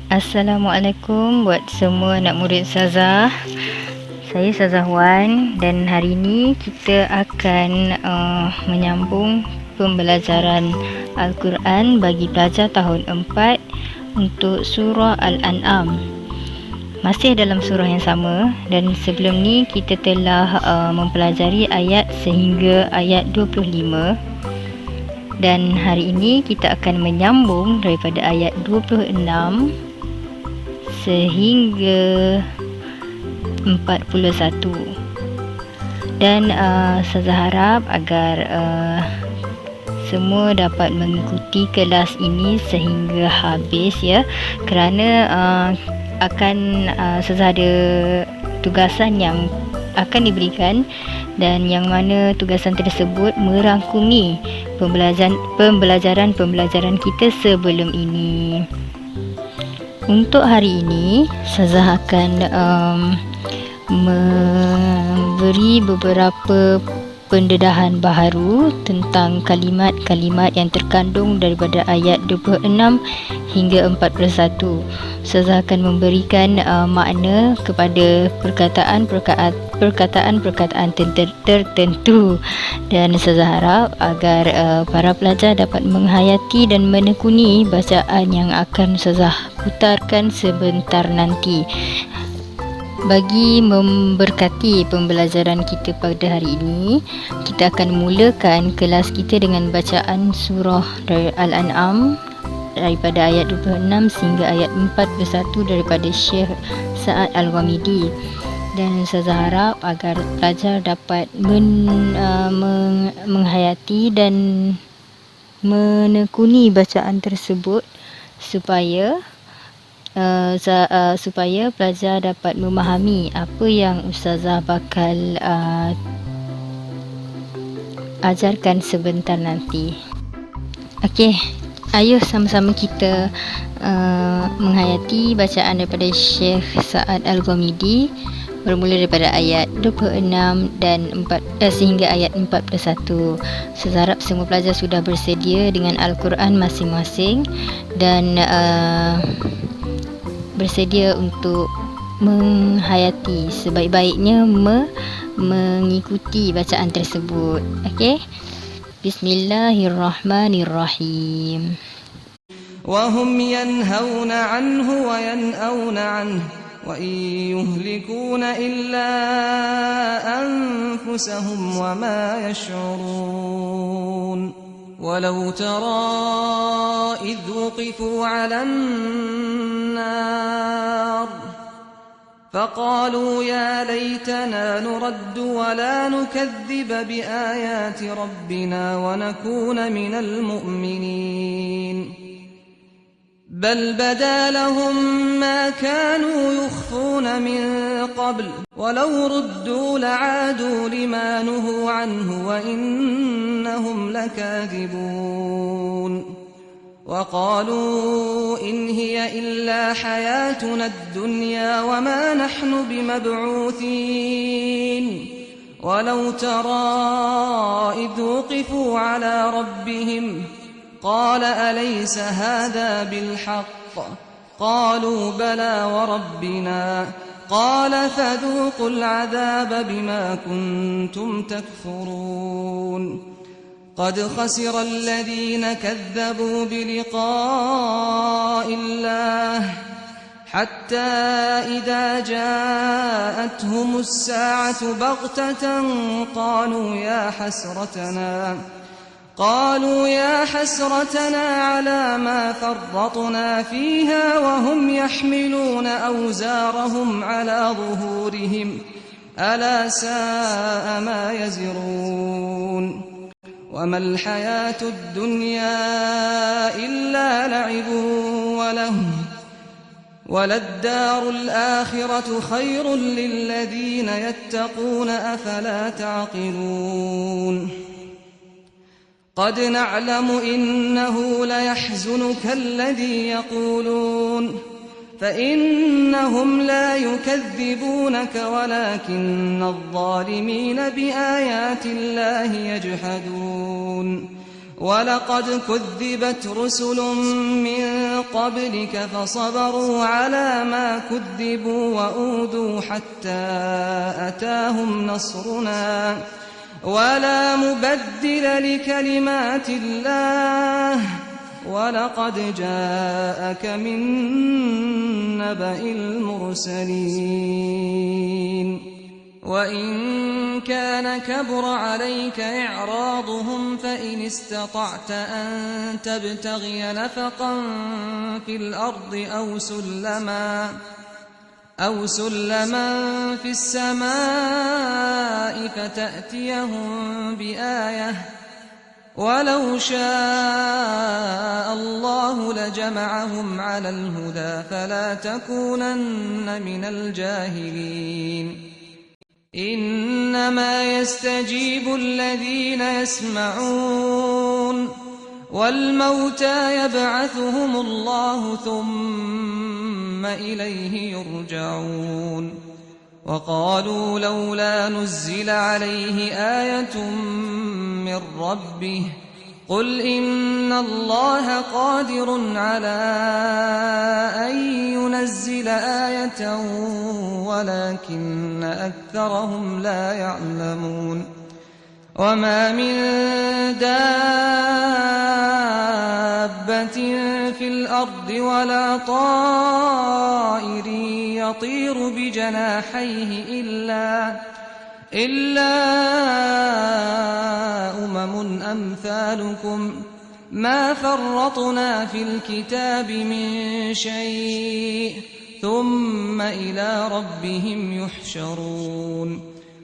Assalamualaikum buat semua anak murid Ustazah. Saya Ustazah Wan dan hari ini kita akan menyambung pembelajaran Al-Quran bagi pelajar tahun 4 untuk surah Al-An'am. Masih dalam surah yang sama, dan sebelum ni kita telah mempelajari ayat sehingga ayat 25. Dan hari ini kita akan menyambung daripada ayat 26 sehingga 41. Dan saya harap agar semua dapat mengikuti kelas ini sehingga habis ya, kerana akan saya ada tugasan yang akan diberikan, dan yang mana tugasan tersebut merangkumi pembelajaran kita sebelum ini. Untuk hari ini Ustazah akan memberi beberapa pendedahan baharu tentang kalimat-kalimat yang terkandung daripada ayat 26 hingga 41. Ustazah akan memberikan makna kepada perkataan-perkataan tertentu, dan Ustazah harap agar para pelajar dapat menghayati dan menekuni bacaan yang akan Ustazah putarkan sebentar nanti. Bagi memberkati pembelajaran kita pada hari ini, kita akan mulakan kelas kita dengan bacaan surah dari Al-An'am daripada ayat 26 sehingga ayat 41 daripada Syekh Sa'ad Al-Ghamidi. Dan saya harap agar pelajar dapat menghayati dan menekuni bacaan tersebut supaya pelajar dapat memahami apa yang Ustazah bakal ajarkan sebentar nanti. Okey, ayo sama-sama kita menghayati bacaan daripada Syekh Sa'ad Al-Ghamidi, bermula daripada ayat 26 dan sehingga ayat 41. Saya harap semua pelajar sudah bersedia dengan Al-Quran masing-masing dan bersedia untuk menghayati. Sebaik-baiknya mengikuti bacaan tersebut. Okey, Bismillahirrahmanirrahim. وهم ينهون عنه وينأون عنه وإن يهلكون إلا أنفسهم وما يشعرون ولو ترى إذ وقفوا على النار فقالوا يا ليتنا نرد ولا نكذب بآيات ربنا ونكون من المؤمنين بل بدا لهم ما كانوا يخفون من قبل ولو ردوا لعادوا لما نهوا عنه وإنهم لكاذبون وقالوا إن هي إلا حياتنا الدنيا وما نحن بمبعوثين ولو ترى إذ وقفوا على ربهم قال أليس هذا بالحق قالوا بلى وربنا قال فذوقوا العذاب بما كنتم تكفرون قد خسر الذين كذبوا بلقاء الله حتى إذا جاءتهم الساعة بغتة قالوا يا حسرتنا على ما فرطنا فيها وهم يحملون أوزارهم على ظهورهم ألا ساء ما يزرون وما الحياة الدنيا إلا لعب ولهو وللدار الآخرة خير للذين يتقون أفلا تعقلون قد نعلم إنه ليحزنك الذي يقولون فإنهم لا يكذبونك ولكن الظالمين بآيات الله يجحدون ولقد كذبت رسل من قبلك فصبروا على ما كذبوا وأوذوا حتى أتاهم نصرنا ولا مبدل لكلمات الله ولقد جاءك من نبأ المرسلين وإن كان كبر عليك إعراضهم فإن استطعت أن تبتغي نفقا في الأرض أو سلما في السماء فتأتيهم بآية ولو شاء الله لجمعهم على الهدى فلا تكونن من الجاهلين إنما يستجيب الذين يسمعون والموتى يبعثهم الله ثم إليه يرجعون وقالوا لولا نزل عليه آية من ربه قل إن الله قادر على أن ينزل آية ولكن أكثرهم لا يعلمون وما من دابة في الأرض ولا طائر يطير بجناحيه إلا أمم أمثالكم ما فرطنا في الكتاب من شيء ثم إلى ربهم يحشرون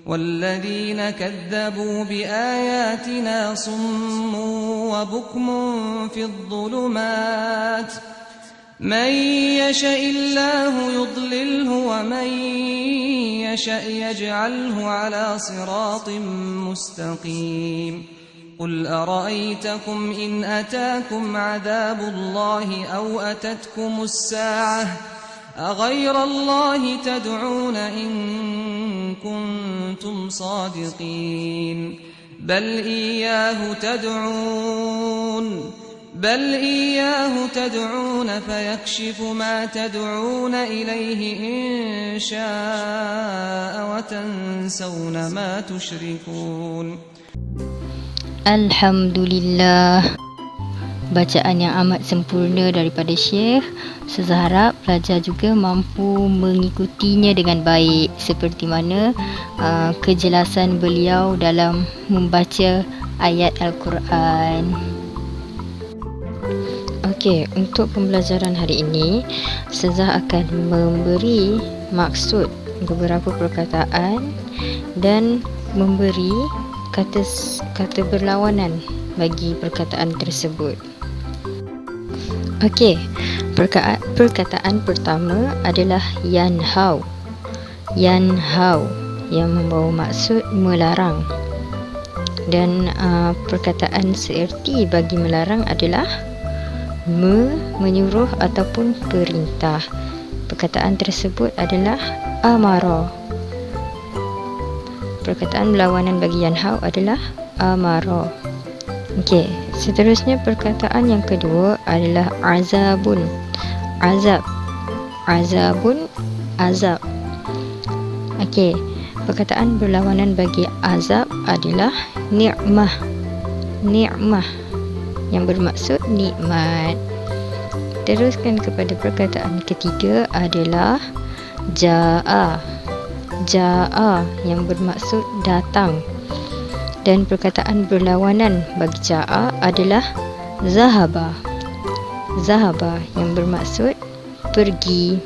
والذين كذبوا بآياتنا صم وبكم في الظلمات من يشاء الله يضلله ومن يشاء يجعله على صراط مستقيم قل أرأيتكم إن أتاكم عذاب الله أو أتتكم الساعة أغير الله تدعون إن كنتم صادقين بل إياه تدعون فيكشف ما تدعون إليه إن شاء وتنسون ما تشركون. Alhamdulillah. Bacaan yang amat sempurna daripada Syekh. Ustazah harap pelajar juga mampu mengikutinya dengan baik seperti mana kejelasan beliau dalam membaca ayat Al-Quran. Okey, untuk pembelajaran hari ini Ustazah akan memberi maksud beberapa perkataan dan memberi kata berlawanan bagi perkataan tersebut. Okey, perkataan pertama adalah yanhau. Yanhau yang membawa maksud melarang. Dan perkataan seerti bagi melarang adalah menyuruh ataupun perintah. Perkataan tersebut adalah amara. Perkataan berlawanan bagi yanhau adalah amara. Okey, seterusnya perkataan yang kedua adalah azabun. Azabun, azab. Okey, perkataan berlawanan bagi azab adalah ni'mah. Ni'mah yang bermaksud nikmat. Teruskan kepada perkataan ketiga adalah jaa. Jaa yang bermaksud datang. Dan perkataan berlawanan bagi jaa adalah zahaba. Zahaba yang bermaksud pergi.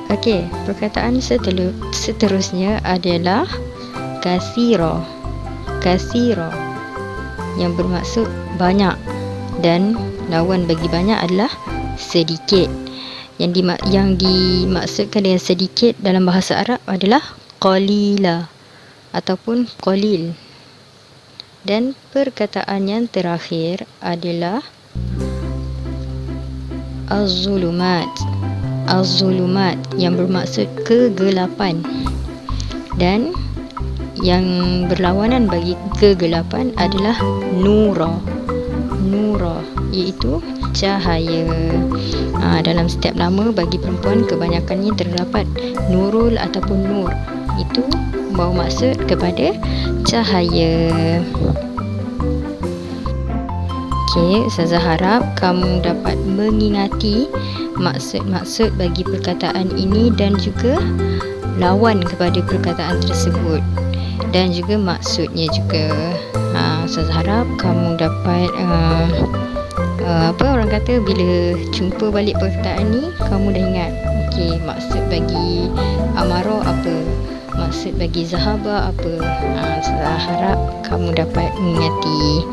Okey, perkataan seterusnya adalah kasira. Kasira yang bermaksud banyak, dan lawan bagi banyak adalah sedikit. Yang dimaksudkan dengan sedikit dalam bahasa Arab adalah qalila ataupun qalil. Dan perkataan yang terakhir adalah az-zulumat. Az-zulumat yang bermaksud kegelapan. Dan yang berlawanan bagi kegelapan adalah nura. nura, iaitu cahaya. Dalam setiap nama bagi perempuan kebanyakannya terdapat nurul ataupun nur. Itu membawa maksud kepada cahaya. Okey, Ustazah harap kamu dapat mengingati maksud-maksud bagi perkataan ini dan juga lawan kepada perkataan tersebut dan juga maksudnya juga. Ustazah harap kamu dapat apa orang kata, bila jumpa balik perkataan ni kamu dah ingat okey, maksud bagi Amaro apa, maksud bagi Zahaba apa. Ustazah harap kamu dapat mengingati.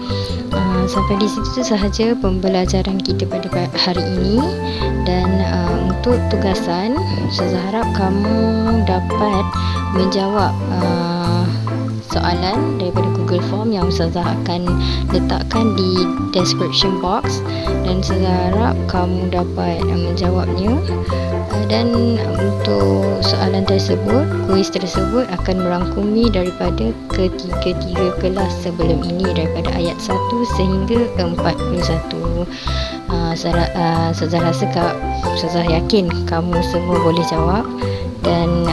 Sampai di situ sahaja pembelajaran kita pada hari ini. Dan untuk tugasan, saya harap kamu dapat menjawab soalan daripada Google Form yang Ustazah akan letakkan di description box, dan saya harap kamu dapat menjawabnya. Dan untuk soalan tersebut, kuis tersebut akan merangkumi daripada ketiga-tiga kelas sebelum ini, daripada ayat 1 sehingga 41. Ustazah rasa Ustazah yakin kamu semua boleh jawab, dan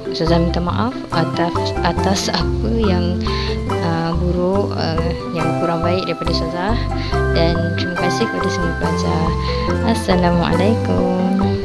Ustazah minta maaf atas apa yang buruk, yang kurang baik daripada Ustazah, dan terima kasih kepada semua pelajar. Assalamualaikum.